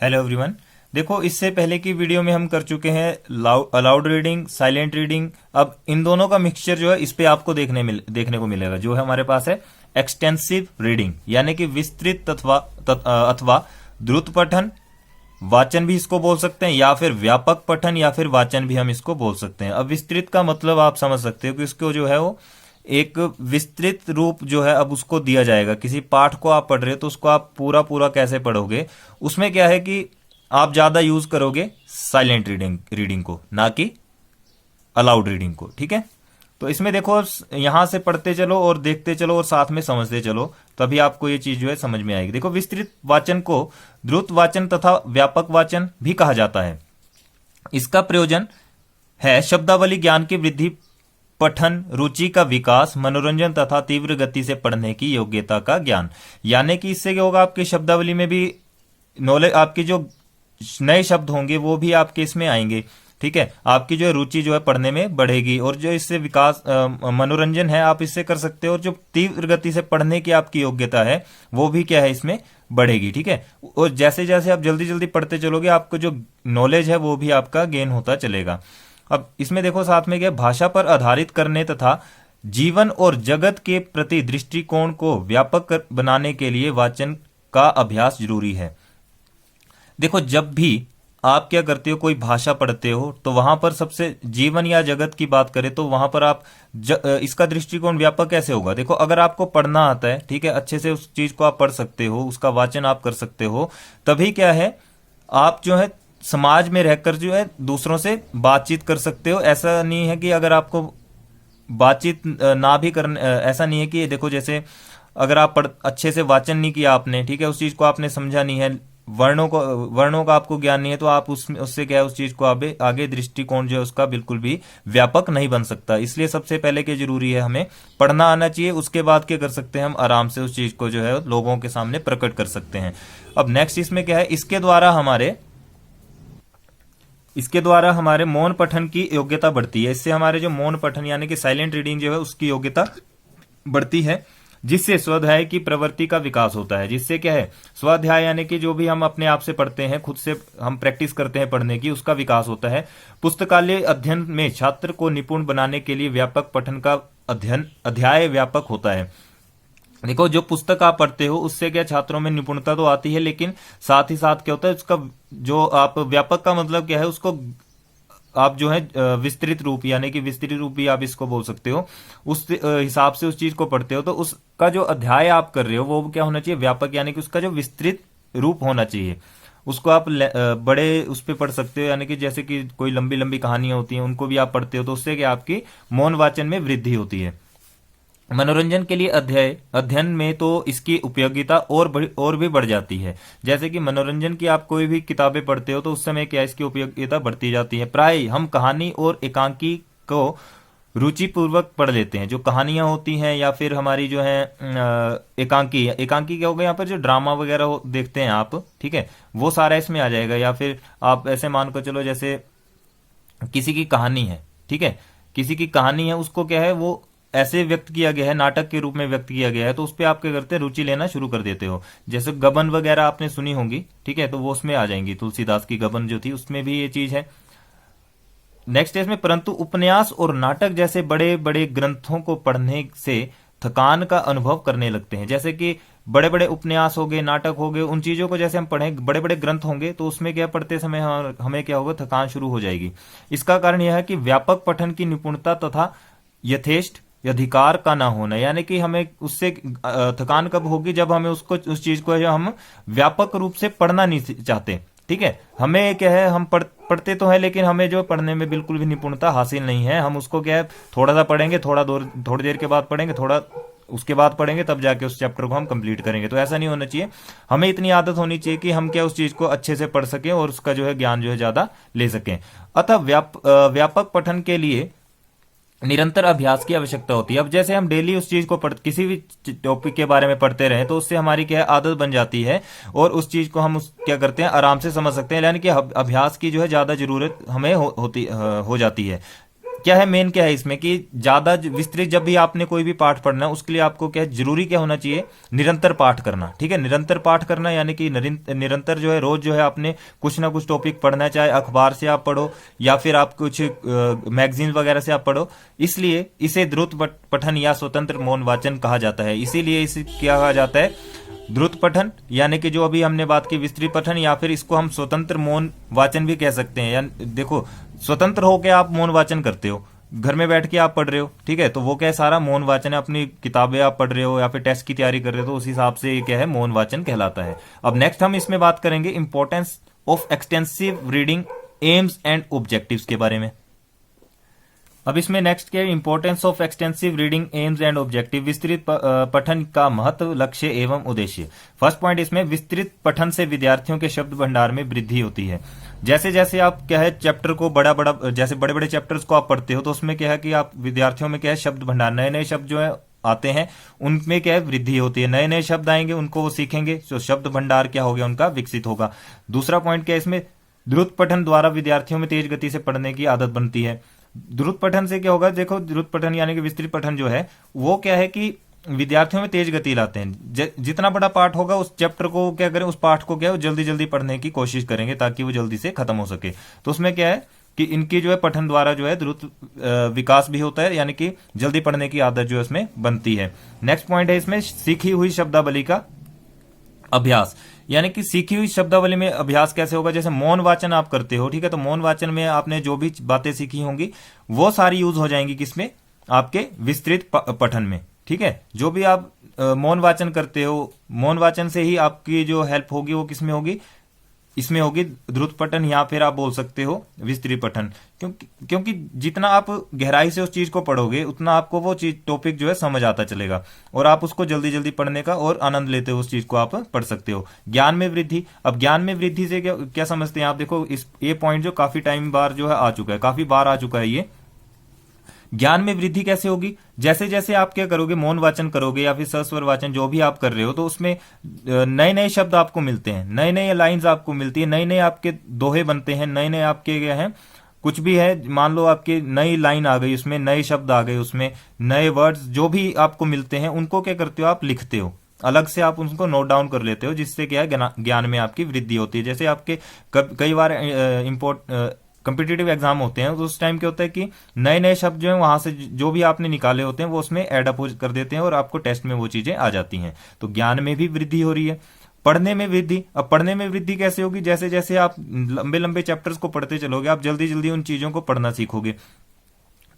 Hello everyone. देखो, इससे पहले की वीडियो में हम कर चुके हैं अलाउड रीडिंग, साइलेंट रीडिंग। अब इन दोनों का मिक्सचर जो है इस पे आपको देखने को मिलेगा। जो है हमारे पास है एक्सटेंसिव रीडिंग, यानी कि विस्तृत अथवा द्रुत पठन, वाचन भी इसको बोल सकते हैं, या फिर व्यापक पठन या फिर वाचन भी हम इसको बोल सकते हैं। अब विस्तृत का मतलब आप समझ सकते हो कि इसको जो है वो एक विस्तृत रूप जो है अब उसको दिया जाएगा। किसी पाठ को आप पढ़ रहे हो तो उसको आप पूरा पूरा कैसे पढ़ोगे, उसमें क्या है कि आप ज्यादा यूज करोगे साइलेंट रीडिंग को, ना कि अलाउड रीडिंग को। ठीक है, तो इसमें देखो, यहां से पढ़ते चलो और देखते चलो और साथ में समझते चलो, तभी आपको ये चीज जो है समझ में आएगी। देखो, विस्तृत वाचन को द्रुत वाचन तथा व्यापक वाचन भी कहा जाता है। इसका प्रयोजन है शब्दावली ज्ञान की वृद्धि, पठन रुचि का विकास, मनोरंजन तथा तीव्र गति से पढ़ने की योग्यता का ज्ञान। यानी कि इससे क्या होगा, आपकी शब्दावली में भी नॉलेज, आपकी जो नए शब्द होंगे वो भी आपके इसमें आएंगे। ठीक है, आपकी जो रुचि जो है पढ़ने में बढ़ेगी, और जो इससे विकास मनोरंजन है आप इससे कर सकते हो, और जो तीव्र गति से पढ़ने की आपकी योग्यता है वो भी क्या है इसमें बढ़ेगी। ठीक है, और जैसे जैसे आप जल्दी जल्दी पढ़ते चलोगे आपको जो नॉलेज है वो भी आपका गेन होता चलेगा। अब इसमें देखो साथ में क्या, भाषा पर आधारित करने तथा जीवन और जगत के प्रति दृष्टिकोण को व्यापक बनाने के लिए वाचन का अभ्यास जरूरी है। देखो, जब भी आप क्या करते हो, कोई भाषा पढ़ते हो तो वहां पर सबसे जीवन या जगत की बात करें तो वहां पर आप इसका दृष्टिकोण व्यापक कैसे होगा। देखो, अगर आपको पढ़ना आता है, ठीक है, अच्छे से उस चीज को आप पढ़ सकते हो, उसका वाचन आप कर सकते हो, तभी क्या है आप जो है समाज में रहकर जो है दूसरों से बातचीत कर सकते हो। ऐसा नहीं है कि अगर आपको बातचीत ना भी करने, ऐसा नहीं है कि देखो, जैसे अगर आप अच्छे से वाचन नहीं किया आपने, ठीक है, उस चीज को आपने समझा नहीं है, वर्णों का आपको ज्ञान नहीं है, तो आप उससे क्या है उस चीज को आगे दृष्टिकोण जो है उसका बिल्कुल भी व्यापक नहीं बन सकता। इसलिए सबसे पहले क्या जरूरी है, हमें पढ़ना आना चाहिए। उसके बाद क्या कर सकते हैं, हम आराम से उस चीज को जो है लोगों के सामने प्रकट कर सकते हैं। अब नेक्स्ट इसमें क्या है, इसके द्वारा हमारे मौन पठन की योग्यता बढ़ती है। इससे हमारे जो मौन पठन यानी कि साइलेंट रीडिंग जो है उसकी योग्यता बढ़ती है, जिससे स्वाध्याय की प्रवृत्ति का विकास होता है। जिससे क्या है, स्वाध्याय यानी कि जो भी हम अपने आप से पढ़ते हैं, खुद से हम प्रैक्टिस करते हैं पढ़ने की, उसका विकास होता है। पुस्तकालय अध्ययन में छात्र को निपुण बनाने के लिए व्यापक पठन का अध्याय व्यापक होता है। देखो, जो पुस्तक आप पढ़ते हो उससे क्या छात्रों में निपुणता तो आती है, लेकिन साथ ही साथ क्या होता है, उसका जो आप व्यापक का मतलब क्या है, उसको आप जो है विस्तृत रूप, यानी कि विस्तृत रूप भी आप इसको बोल सकते हो, उस हिसाब से उस चीज को पढ़ते हो, तो उसका जो अध्याय आप कर रहे हो वो क्या होना चाहिए, व्यापक, यानी कि उसका जो विस्तृत रूप होना चाहिए। उसको आप बड़े उस पर पढ़ सकते हो, यानी कि जैसे कि कोई लंबी लंबी कहानियां होती हैं उनको भी आप पढ़ते हो, तो उससे क्या आपकी मौन वाचन में वृद्धि होती है। मनोरंजन के लिए अध्ययन में तो इसकी उपयोगिता और भी बढ़ जाती है। जैसे कि मनोरंजन की आप कोई भी किताबें पढ़ते हो तो उस समय क्या इसकी उपयोगिता बढ़ती जाती है। प्राय हम कहानी और एकांकी को रुचिपूर्वक पढ़ लेते हैं। जो कहानियां होती हैं या फिर हमारी जो है एकांकी क्या होगा, यहाँ पर जो ड्रामा वगैरह देखते हैं आप, ठीक है, वो सारा इसमें आ जाएगा। या फिर आप ऐसे मान कर चलो, जैसे किसी की कहानी है, ठीक है, किसी की कहानी है, उसको क्या है वो ऐसे व्यक्त किया गया है, नाटक के रूप में व्यक्त किया गया है, तो उस पर आप क्या करते हैं, रुचि लेना शुरू कर देते हो। जैसे गबन वगैरह आपने सुनी होंगी, ठीक है, तो वो उसमें आ जाएंगी। तुलसीदास की गबन जो थी उसमें भी ये चीज है। नेक्स्ट इसमें, परंतु उपन्यास और नाटक जैसे बड़े बड़े ग्रंथों को पढ़ने से थकान का अनुभव करने लगते हैं। जैसे कि बड़े बड़े उपन्यास हो गए, नाटक हो गए, उन चीजों को जैसे हम पढ़ें, बड़े बड़े ग्रंथ होंगे तो उसमें क्या पढ़ते समय हमें क्या होगा, थकान शुरू हो जाएगी। इसका कारण यह है कि व्यापक पठन की निपुणता तथा यथेष्ट अधिकार का ना होना, यानी कि हमें उससे थकान कब होगी, जब हमें उस चीज को जो हम व्यापक रूप से पढ़ना नहीं चाहते। ठीक है, हमें क्या है, हम पढ़ते तो है, लेकिन हमें जो पढ़ने में बिल्कुल भी निपुणता हासिल नहीं है। हम उसको क्या है, थोड़ा सा पढ़ेंगे, थोड़ी देर के बाद पढ़ेंगे, थोड़ा उसके बाद पढ़ेंगे, तब जाके उस चैप्टर को हम कंप्लीट करेंगे। तो ऐसा नहीं होना चाहिए। हमें इतनी आदत होनी चाहिए कि हम क्या उस चीज को अच्छे से पढ़ सकें और उसका जो है ज्ञान जो है ज्यादा ले सकें। अतः व्यापक पठन के लिए निरंतर अभ्यास की आवश्यकता होती है। अब जैसे हम डेली उस चीज को किसी भी टॉपिक के बारे में पढ़ते रहे तो उससे हमारी क्या है, आदत बन जाती है, और उस चीज को हम क्या करते हैं, आराम से समझ सकते हैं। यानी कि अभ्यास की जो है ज्यादा जरूरत हमें हो जाती है। क्या है मेन, क्या है इसमें कि ज्यादा विस्तृत जब भी आपने कोई भी पाठ पढ़ना है उसके लिए आपको क्या है, जरूरी क्या होना चाहिए, निरंतर पाठ करना। ठीक है, निरंतर पाठ करना यानी कि निरंतर जो है रोज जो है आपने कुछ ना कुछ टॉपिक पढ़ना है, चाहे अखबार से आप पढ़ो या फिर आप कुछ मैगजीन वगैरह से आप पढ़ो। इसलिए इसे द्रुत पठन या स्वतंत्र मौन वाचन कहा जाता है। इसीलिए इसे क्या कहा जाता है, द्रुत पठन, यानी कि जो अभी हमने बात की विस्तृत पठन, या फिर इसको हम स्वतंत्र मौन वाचन भी कह सकते हैं। या देखो, स्वतंत्र होकर आप मौन वाचन करते हो, घर में बैठ के आप पढ़ रहे हो, ठीक है, तो वो क्या है, सारा मौन वाचन है। अपनी किताबें आप पढ़ रहे हो या फिर टेस्ट की तैयारी कर रहे हो, तो उस हिसाब से ये क्या है, मौन वाचन कहलाता है। अब नेक्स्ट हम इसमें बात करेंगे importance of extensive reading, AIIMS and objectives के बारे में। अब इसमें नेक्स्ट क्या है, importance of extensive reading, AIIMS and objective, विस्तृत पठन का महत्व, लक्ष्य एवं उद्देश्य। फर्स्ट पॉइंट इसमें, विस्तृत पठन से विद्यार्थियों के शब्द भंडार में वृद्धि होती है। जैसे जैसे आप क्या है चैप्टर को जैसे बड़े बड़े चैप्टर्स को आप पढ़ते हो, तो उसमें क्या है कि आप विद्यार्थियों में क्या है, शब्द भंडार, नए नए शब्द जो है आते हैं, उनमें क्या है, वृद्धि होती है। नए नए शब्द आएंगे, उनको वो सीखेंगे, तो शब्द भंडार क्या हो गया, उनका विकसित होगा। दूसरा पॉइंट क्या है इसमें, द्रुत पठन द्वारा विद्यार्थियों में तेज गति से पढ़ने की आदत बनती है। द्रुत पठन से क्या होगा, देखो द्रुत पठन यानी कि विस्तृत पठन जो है वो क्या है कि विद्यार्थियों में तेज गति लाते हैं। जितना बड़ा पाठ होगा उस चैप्टर को क्या करें, उस पाठ को क्या है, जल्दी जल्दी पढ़ने की कोशिश करेंगे ताकि वो जल्दी से खत्म हो सके। तो उसमें क्या है कि इनकी जो है पठन द्वारा जो है द्रुत विकास भी होता है, यानी कि जल्दी पढ़ने की आदत जो है उसमें बनती है। नेक्स्ट पॉइंट है इसमें, सीखी हुई शब्दावली का अभ्यास, यानी कि सीखी हुई शब्दावली में अभ्यास कैसे होगा, जैसे मौन वाचन आप करते हो, ठीक है, तो मौन वाचन में आपने जो भी बातें सीखी होंगी वो सारी यूज हो जाएंगी किसमें, आपके विस्तृत पठन में। ठीक है, जो भी आप मौन वाचन करते हो, मौन वाचन से ही आपकी जो हेल्प होगी वो किसमें होगी, इसमें होगी द्रुत पठन, या फिर आप बोल सकते हो विस्तृत पठन। क्योंकि जितना आप गहराई से उस चीज को पढ़ोगे उतना आपको वो चीज टॉपिक जो है समझ आता चलेगा, और आप उसको जल्दी जल्दी पढ़ने का और आनंद लेते हो, उस चीज को आप पढ़ सकते हो। ज्ञान में वृद्धि, अब ज्ञान में वृद्धि से क्या समझते हैं आप, देखो ये पॉइंट जो काफी टाइम बार जो है आ चुका है, काफी बार आ चुका है ये। ज्ञान में वृद्धि कैसे होगी, जैसे जैसे आप क्या करोगे, मौन वाचन करोगे या फिर सस्वर वाचन जो भी आप कर रहे हो, तो उसमें नए नए शब्द आपको मिलते हैं, नए नए लाइंस आपको मिलती है, नए नए आपके दोहे बनते हैं, नए नए आपके क्या है, कुछ भी है, मान लो आपकी नई लाइन आ गई, उसमें नए शब्द आ गए, उसमें नए वर्ड्स जो भी आपको मिलते हैं उनको क्या करते हो, आप लिखते हो, अलग से आप उनको नोट डाउन कर लेते हो, जिससे क्या है ज्ञान में आपकी वृद्धि होती है। जैसे आपके कई बार कॉम्पिटिटिव एग्जाम होते हैं, तो उस टाइम क्या होता है कि नए नए शब्द जो है वहां से जो भी आपने निकाले होते हैं वो उसमें एड अप कर देते हैं और आपको टेस्ट में वो चीजें आ जाती हैं। तो ज्ञान में भी वृद्धि हो रही है। पढ़ने में वृद्धि, अब पढ़ने में वृद्धि कैसे होगी, जैसे जैसे आप लंबे लंबे चैप्टर्स को पढ़ते चलोगे, आप जल्दी जल्दी उन चीजों को पढ़ना सीखोगे,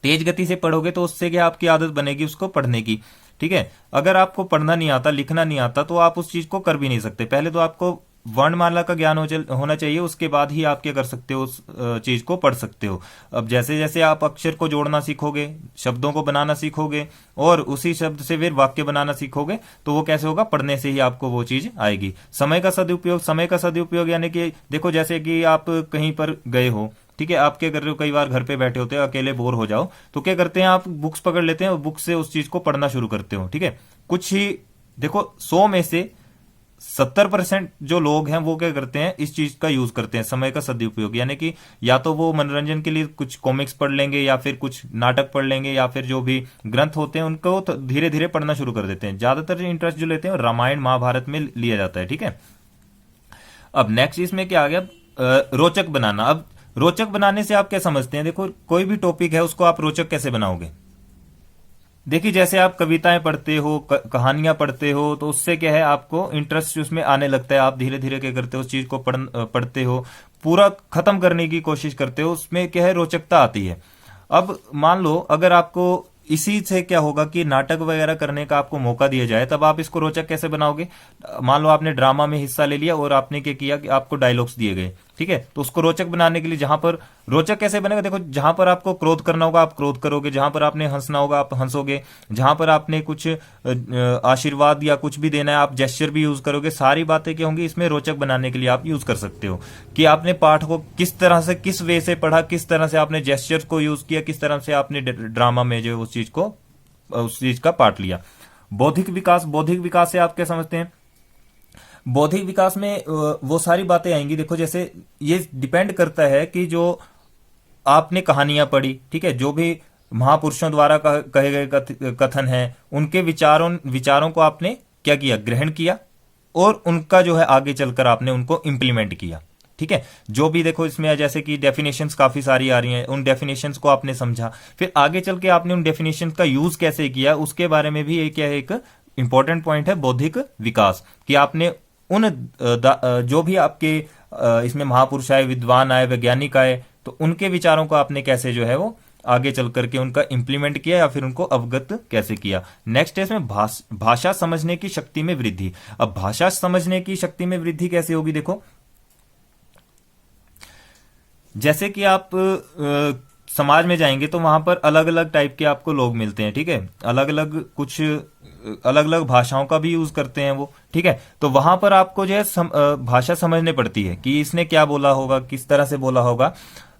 तेज गति से पढ़ोगे, तो उससे क्या आपकी आदत बनेगी उसको पढ़ने की। ठीक है, अगर आपको पढ़ना नहीं आता, लिखना नहीं आता, तो आप उस चीज को कर भी नहीं सकते। पहले तो आपको वर्णमाला का ज्ञान होना चाहिए, उसके बाद ही आप क्या कर सकते हो, उस चीज को पढ़ सकते हो। अब जैसे जैसे आप अक्षर को जोड़ना सीखोगे, शब्दों को बनाना सीखोगे, और उसी शब्द से फिर वाक्य बनाना सीखोगे, तो वो कैसे होगा, पढ़ने से ही आपको वो चीज आएगी। समय का सदुपयोग, समय का सदुपयोग यानी कि देखो, जैसे कि आप कहीं पर गए हो, ठीक है, आप क्या कर रहे हो, कई बार घर पे बैठे होते हो, अकेले बोर हो जाओ, तो क्या करते हैं, आप बुक्स पकड़ लेते हैं और बुक से उस चीज को पढ़ना शुरू करते हो। ठीक है, कुछ ही देखो 100 में से 70% जो लोग हैं वो क्या करते हैं, इस चीज का यूज करते हैं, समय का सदुपयोग, यानी कि या तो वो मनोरंजन के लिए कुछ कॉमिक्स पढ़ लेंगे, या फिर कुछ नाटक पढ़ लेंगे, या फिर जो भी ग्रंथ होते हैं उनको तो धीरे धीरे पढ़ना शुरू कर देते हैं। ज्यादातर इंटरेस्ट जो लेते हैं रामायण महाभारत में लिया जाता है। ठीक है, अब नेक्स्ट इसमें क्या आ गया, रोचक बनाना। अब रोचक बनाने से आप क्या समझते हैं, देखो कोई भी टॉपिक है उसको आप रोचक कैसे बनाओगे। देखिए, जैसे आप कविताएं पढ़ते हो, कहानियां पढ़ते हो, तो उससे क्या है, आपको इंटरेस्ट उसमें आने लगता है, आप धीरे धीरे क्या करते हो, उस चीज को पढ़ते हो, पूरा खत्म करने की कोशिश करते हो, उसमें क्या है, रोचकता आती है। अब मान लो अगर आपको इसी से क्या होगा कि नाटक वगैरह करने का आपको मौका दिया जाए, तब आप इसको रोचक कैसे बनाओगे। मान लो आपने ड्रामा में हिस्सा ले लिया और आपने क्या किया कि आपको डायलॉग्स दिए गए, ठीक है, तो उसको रोचक बनाने के लिए, जहां पर रोचक कैसे बनेगा, देखो जहां पर आपको क्रोध करना होगा आप क्रोध करोगे, जहां पर आपने हंसना होगा आप हंसोगे, जहां पर आपने कुछ आशीर्वाद या कुछ भी देना है आप जेस्चर भी यूज करोगे। सारी बातें क्या होंगी इसमें रोचक बनाने के लिए आप यूज कर सकते हो, कि आपने पाठ को किस तरह से, किस वे से पढ़ा, किस तरह से आपने जेस्चर को यूज किया, किस तरह से आपने ड्रामा में जो उस चीज का पार्ट लिया। बौद्धिक विकास, बौद्धिक विकास से आप क्या समझते हैं, बौद्धिक विकास में वो सारी बातें आएंगी। देखो जैसे ये डिपेंड करता है कि जो आपने कहानियां पढ़ी, ठीक है, जो भी महापुरुषों द्वारा कहे गए कथन है, उनके विचारों को आपने क्या किया, ग्रहण किया, और उनका जो है आगे चलकर आपने उनको इंप्लीमेंट किया, ठीक है। जो भी देखो इसमें जैसे कि डेफिनेशंस काफी सारी आ रही हैं, उन डेफिनेशंस को आपने समझा, फिर आगे चल के आपने उन डेफिनेशंस का यूज कैसे किया, उसके बारे में भी ये क्या है, एक इंपॉर्टेंट पॉइंट है बौद्धिक विकास, कि आपने उन जो भी आपके इसमें महापुरुष आए, विद्वान आए, वैज्ञानिक आए, तो उनके विचारों को आपने कैसे जो है वो आगे चल करके उनका इंप्लीमेंट किया, या फिर उनको अवगत कैसे किया। नेक्स्ट है इसमें भाषा समझने की शक्ति में वृद्धि। अब भाषा समझने की शक्ति में वृद्धि कैसे होगी, देखो जैसे कि आप समाज में जाएंगे तो वहां पर अलग अलग टाइप के आपको लोग मिलते हैं, ठीक है, अलग अलग भाषाओं का भी यूज करते हैं वो, ठीक है। तो वहां पर आपको जो है भाषा समझने पड़ती है कि इसने क्या बोला होगा, किस तरह से बोला होगा।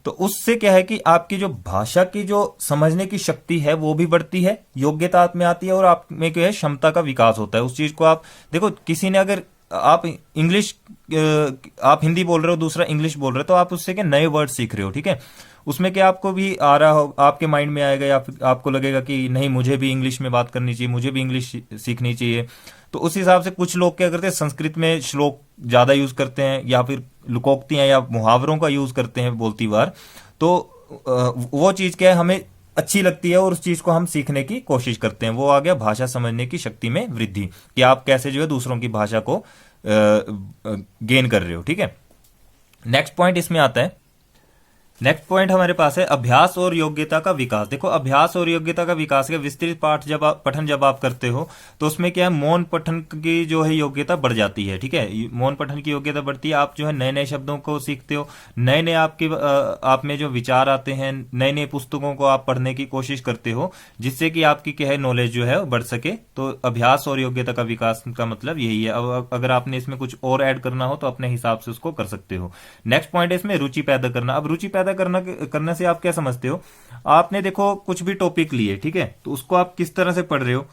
तो उससे क्या है कि आपकी जो भाषा की जो समझने की शक्ति है वो भी बढ़ती है, योग्यता आप में आती है, और आप में क्या है, क्षमता का विकास होता है। उस चीज को आप देखो, किसी ने अगर आप हिंदी बोल रहे हो, दूसरा इंग्लिश बोल रहे हो, तो आप उससे क्या नए वर्ड सीख रहे हो, ठीक है। उसमें क्या आपको भी आ रहा हो, आपके माइंड में आएगा, या फिर आपको लगेगा कि नहीं, मुझे भी इंग्लिश में बात करनी चाहिए, मुझे भी इंग्लिश सीखनी चाहिए। तो उस हिसाब से कुछ लोग क्या करते हैं, संस्कृत में श्लोक ज्यादा यूज करते हैं, या फिर लोकोक्तियां या मुहावरों का यूज करते हैं बोलती बार। तो वो चीज क्या है, हमें अच्छी लगती है, और उस चीज को हम सीखने की कोशिश करते हैं। वो आ गया भाषा समझने की शक्ति में वृद्धि, कि आप कैसे जो है दूसरों की भाषा को गेन कर रहे हो, ठीक है। नेक्स्ट पॉइंट इसमें आता है, नेक्स्ट पॉइंट हमारे पास है अभ्यास और योग्यता का विकास। देखो अभ्यास और योग्यता का विकास का विस्तृत पठन जब आप करते हो तो उसमें क्या है, मौन पठन की जो है योग्यता बढ़ जाती है, ठीक है। मौन पठन की योग्यता बढ़ती है, आप जो है नए नए शब्दों को सीखते हो, नए नए आप में जो विचार आते हैं, नए नए पुस्तकों को आप पढ़ने की कोशिश करते हो, जिससे कि आपकी क्या है नॉलेज जो है बढ़ सके। तो अभ्यास और योग्यता का विकास का मतलब यही है। अब अगर आपने इसमें कुछ और ऐड करना हो तो अपने हिसाब से उसको कर सकते हो। नेक्स्ट पॉइंट है इसमें रुचि पैदा करना। अब रुचि पैदा करने से आप क्या समझते हो, आपने देखो कुछ भी टॉपिक लिए, ठीक है, तो उसको आप किस तरह से पढ़ रहे हो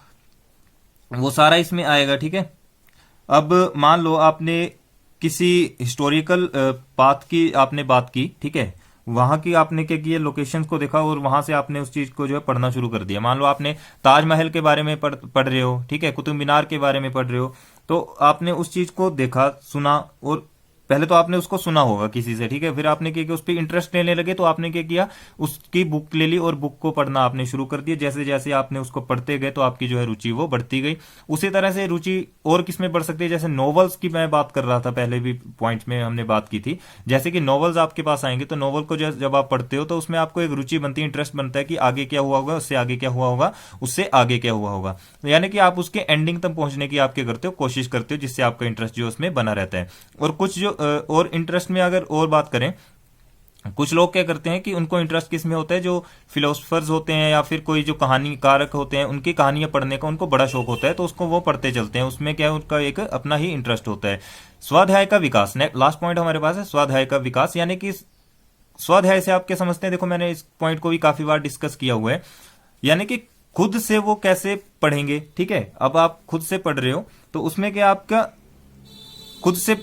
वो सारा इसमें आएगा, ठीक है। अब मान लो आपने किसी हिस्टोरिकल पाथ की आपने बात की, ठीक है, वहां की आपने क्या किया, लोकेशंस को देखा और वहां से आपने उस चीज को जो है पढ़ना शुरू कर दिया। मान लो आपने ताजमहल के बारे में पढ़ रहे हो, ठीक है, कुतुब मीनार के बारे में पढ़ रहे हो, तो आपने उस चीज को देखा, सुना, और पहले तो आपने उसको सुना होगा किसी से, ठीक है, फिर आपने क्या किया, उस पर इंटरेस्ट लेने लगे, तो आपने क्या किया, उसकी बुक ले ली और बुक को पढ़ना आपने शुरू कर दिया। जैसे जैसे आपने उसको पढ़ते गए तो आपकी जो है रुचि वो बढ़ती गई। उसी तरह से रुचि और किसमें बढ़ सकती है, जैसे नॉवेल्स की मैं बात कर रहा था, पहले भी पॉइंट्स में हमने बात की थी। जैसे कि नॉवेल्स आपके पास आएंगे तो नॉवल को जब आप पढ़ते हो तो उसमें आपको एक रुचि बनती है, इंटरेस्ट बनता है कि आगे क्या हुआ होगा, उससे आगे क्या हुआ होगा, उससे आगे क्या हुआ होगा, यानी कि आप उसके एंडिंग तक पहुंचने की आप क्या करते हो, कोशिश करते हो, जिससे आपका इंटरेस्ट जो उसमें बना रहता है। और कुछ जो और इंटरेस्ट में अगर और बात करें, कुछ लोग क्या करते हैं कि उनको इंटरेस्ट किस में होता है, जो फिलोसफर्स होते हैं या फिर कोई जो कहानी कारक होते हैं, उनकी कहानियां पढ़ने का उनको बड़ा शौक होता है, तो उसको वो पढ़ते चलते हैं। उसमें क्या है, उनका एक अपना ही इंटरेस्ट होता है। स्वाध्याय का विकास, लास्ट पॉइंट हमारे पास है स्वाध्याय का विकास, यानी कि स्वाध्याय से आप क्या समझते हैं, देखो मैंने इस पॉइंट को भी काफी बार डिस्कस किया हुआ है, यानी कि खुद से वो कैसे पढ़ेंगे, ठीक है। अब आप खुद से पढ़ रहे हो तो उसमें क्या आपका खुद से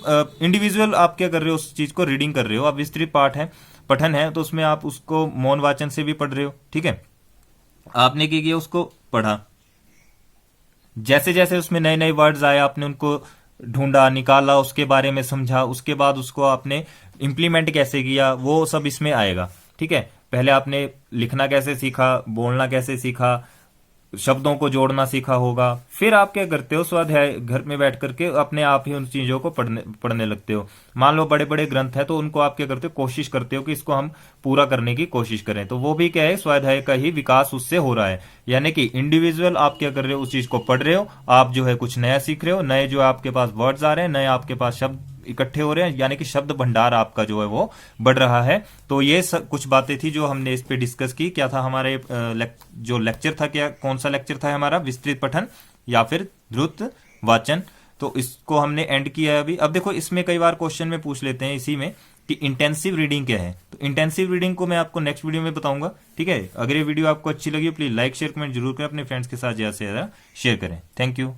इंडिविजुअल आप क्या कर रहे हो, उस चीज को रीडिंग कर रहे हो, आप विस्तृत पठन है तो उसमें आप उसको मौन वाचन से भी पढ़ रहे हो, ठीक है। आपने क्या किया, उसको पढ़ा, जैसे जैसे उसमें नए नए वर्ड्स आए आपने उनको ढूंढा, निकाला, उसके बारे में समझा, उसके बाद उसको आपने इंप्लीमेंट कैसे किया, वो सब इसमें आएगा, ठीक है। पहले आपने लिखना कैसे सीखा, बोलना कैसे सीखा, शब्दों को जोड़ना सीखा होगा, फिर आप क्या करते हो, स्वाध्याय घर में बैठ करके अपने आप ही उन चीजों को पढ़ने लगते हो। मान लो बड़े बड़े ग्रंथ है तो उनको आप क्या करते हो, कोशिश करते हो कि इसको हम पूरा करने की कोशिश करें, तो वो भी क्या है, स्वाध्याय का ही विकास उससे हो रहा है। यानी कि इंडिविजुअल आप क्या कर रहे हो, उस चीज को पढ़ रहे हो, आप जो है कुछ नया सीख रहे हो, नए जो आपके पास वर्ड्स आ रहे हैं, नए आपके पास शब्द इकट्ठे हो रहे हैं, यानी कि शब्द भंडार आपका जो है वो बढ़ रहा है। तो ये कुछ बातें थी जो हमने इस पे डिस्कस की। क्या था हमारे जो लेक्चर था, क्या कौन सा लेक्चर था हमारा, विस्तृत पठन या फिर द्रुत वाचन, तो इसको हमने एंड किया है अभी। अब देखो इसमें कई बार क्वेश्चन में पूछ लेते हैं इसी में कि इंटेंसिव रीडिंग क्या है, तो इंटेंसिव रीडिंग को मैं आपको नेक्स्ट वीडियो में बताऊंगा, ठीक है। अगर ये वीडियो आपको अच्छी लगी प्लीज लाइक शेयर कमेंट जरूर करें, अपने फ्रेंड्स के साथ ज्यादा से ज्यादा शेयर करें। Thank you.